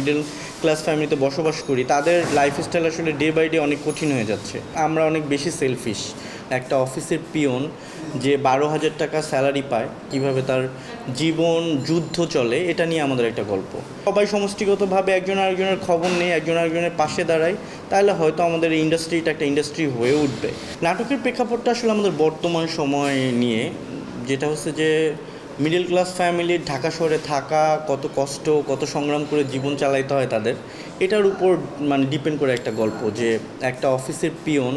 Middle class ফ্যামিলিতে বসবাস করি তাদের লাইফস্টাইল আসলে ডে বাই ডে অনেক কঠিন হয়ে যাচ্ছে। আমরা অনেক বেশি সেলফিশ। একটা অফিসের পিয়ন যে 12,000 টাকা স্যালারি পায়, কিভাবে তার জীবন যুদ্ধ চলে, এটা নিয়ে আমাদের একটা গল্প। সবাই সমষ্টিগতভাবে একজন আরেকজনের খবর নিয়ে একজন আরেকজনের পাশে দাঁড়ায়, তাহলে হয়তো আমাদের এই ইন্ডাস্ট্রিটা একটা ইন্ডাস্ট্রি হয়ে উঠবে। নাটকের প্রেক্ষাপটটা আসলে আমাদের বর্তমান সময় নিয়ে, যেটা হচ্ছে যে মিডল ক্লাস ফ্যামিলির ঢাকা শহরে থাকা কত কষ্ট, কত সংগ্রাম করে জীবন চালাইতে হয় তাদের, এটার উপর ডিপেন্ড করে একটা গল্প। যে একটা অফিসের পিয়ন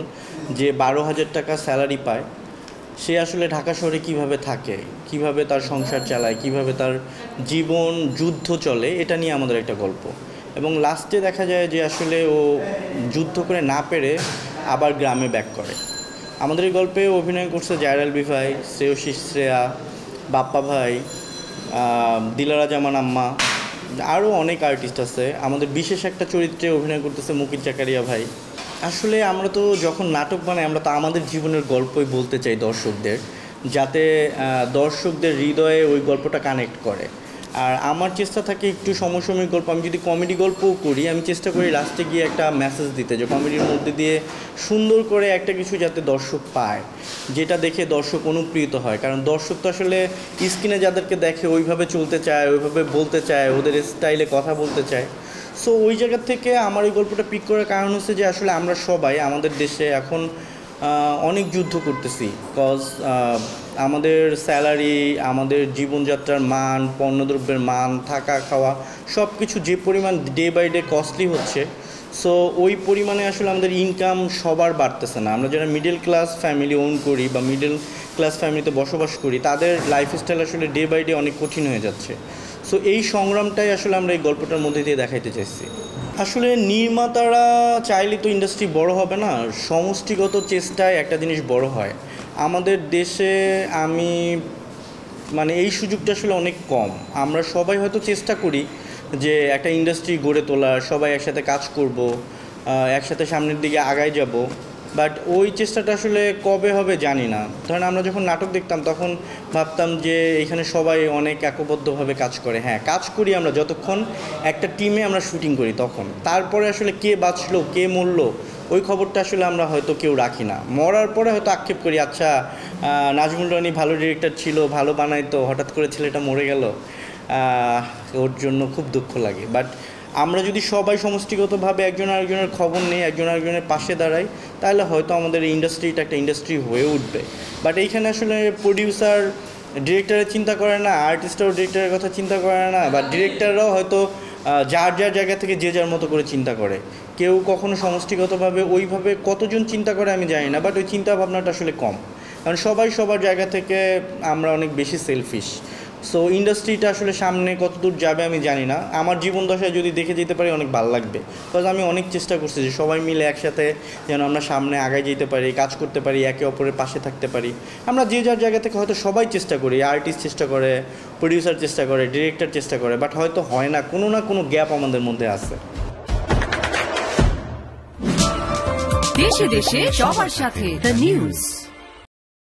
যে 12,000 টাকা স্যালারি পায়, সে আসলে ঢাকা শহরে কিভাবে থাকে, কিভাবে তার সংসার চালায়, কিভাবে তার জীবন যুদ্ধ চলে, এটা নিয়ে আমাদের একটা গল্প। এবং লাস্টে দেখা যায় যে আসলে ও যুদ্ধ করে না পেরে আবার গ্রামে ব্যাক করে। আমাদের এই গল্পে অভিনয় করছে জায়র আলভী ভাই, শ্রেয়সী শ্রেয়া, বাপ্পা ভাই, দিলারা জামান আম্মা, আরও অনেক আর্টিস্ট আছে। আমাদের বিশেষ একটা চরিত্রে অভিনয় করতেছে মুকিত জাকারিয়া ভাই। আসলে আমরা তো যখন নাটক বানাই, আমরা তো আমাদের জীবনের গল্পই বলতে চাই দর্শকদের, যাতে দর্শকদের হৃদয়ে ওই গল্পটা কানেক্ট করে। আর আমার চেষ্টা থাকে একটু সমসাময়িক গল্প, আমি যদি কমেডি গল্পও করি, আমি চেষ্টা করি লাস্টে গিয়ে একটা মেসেজ দিতে, যে কমেডির মধ্যে দিয়ে সুন্দর করে একটা কিছু যাতে দর্শক পায়, যেটা দেখে দর্শক অনুপ্রাণিত হয়। কারণ দর্শক তো আসলে স্ক্রিনে যাদেরকে দেখে ওইভাবে চলতে চায়, ওইভাবে বলতে চায়, ওদের স্টাইলে কথা বলতে চায়। সো ওই জায়গা থেকে আমার এই গল্পটা পিক করার কারণ হচ্ছে যে আসলে আমরা সবাই আমাদের দেশে এখন অনেক যুদ্ধ করতেছি। কজ আমাদের স্যালারি, আমাদের জীবনযাত্রার মান, পণ্যদ্রব্যের মান, থাকা খাওয়া সব কিছু যে পরিমাণ ডে বাই ডে কস্টলি হচ্ছে, সো ওই পরিমাণে আসলে আমাদের ইনকাম সবার বাড়তেছে না। আমরা যারা মিডল ক্লাস ফ্যামিলি ওন করি বা মিডল ক্লাস ফ্যামিলিতে বসবাস করি, তাদের লাইফস্টাইল আসলে ডে বাই ডে অনেক কঠিন হয়ে যাচ্ছে। সো এই সংগ্রামটাই আসলে আমরা এই গল্পটার মধ্যে দিয়ে দেখাইতে চাইছি। আসলে নির্মাতারা চাইলে তো ইন্ডাস্ট্রি বড় হবে না, সমষ্টিগত চেষ্টায় একটা জিনিস বড় হয়। আমাদের দেশে এই সুযোগটা আসলে অনেক কম। আমরা সবাই হয়তো চেষ্টা করি যে একটা ইন্ডাস্ট্রি গড়ে তোলার, সবাই একসাথে কাজ করব, একসাথে সামনের দিকে আগায় যাব, বাট ওই চেষ্টাটা আসলে কবে হবে জানি না। ধরেন আমরা যখন নাটক দেখতাম তখন ভাবতাম যে এখানে সবাই অনেক একবদ্ধভাবে কাজ করে। হ্যাঁ, কাজ করি আমরা যতক্ষণ একটা টিমে আমরা শুটিং করি তখন। তারপরে আসলে কে বাঁচলো কে মরলো ওই খবরটা আসলে আমরা হয়তো কেউ রাখি না। মরার পরে হয়তো আক্ষেপ করি, আচ্ছা নাজমুল রানী ভালো ডিরেক্টর ছিল, ভালো বানাইতো, হঠাৎ করে ছেলেটা মরে গেল, ওর জন্য খুব দুঃখ লাগে। বাট আমরা যদি সবাই সমষ্টিগতভাবে একজন আরেকজনের খবর নিয়ে একজন আরেকজনের পাশে দাঁড়াই, তাহলে হয়তো আমাদের এই ইন্ডাস্ট্রিটা একটা ইন্ডাস্ট্রি হয়ে উঠবে। বাট এইখানে আসলে প্রডিউসার ডিরেক্টরের চিন্তা করে না, আর্টিস্টরাও ডিরেক্টরের কথা চিন্তা করে না, বা ডিরেক্টররাও হয়তো যার যার জায়গা থেকে যে যার মতো করে চিন্তা করে। কেউ কখনো সমষ্টিগতভাবে ওইভাবে কতজন চিন্তা করে আমি জানি না, বাট ওই চিন্তা ভাবনাটা আসলে কম। কারণ সবাই সবার জায়গা থেকে আমরা অনেক বেশি সেলফিশ। সো ইন্ডাস্ট্রিটা আসলে সামনে কত দূর যাবে আমি জানি না। আমার জীবন দশায় যদি দেখে যেতে পারি অনেক ভালো লাগবে। বিকজ আমি অনেক চেষ্টা করছি যে সবাই মিলে একসাথে যেন আমরা সামনে আগায় যেতে পারি, কাজ করতে পারি, একে অপরের পাশে থাকতে পারি। আমরা যে যার জায়গা থেকে হয়তো সবাই চেষ্টা করি, আর্টিস্ট চেষ্টা করে, প্রডিউসার চেষ্টা করে, ডিরেক্টর চেষ্টা করে, বাট হয়তো হয় না, কোনো না কোনো গ্যাপ আমাদের মধ্যে আছে। দেশে দেশে সবার সাথে দ্য নিউজ।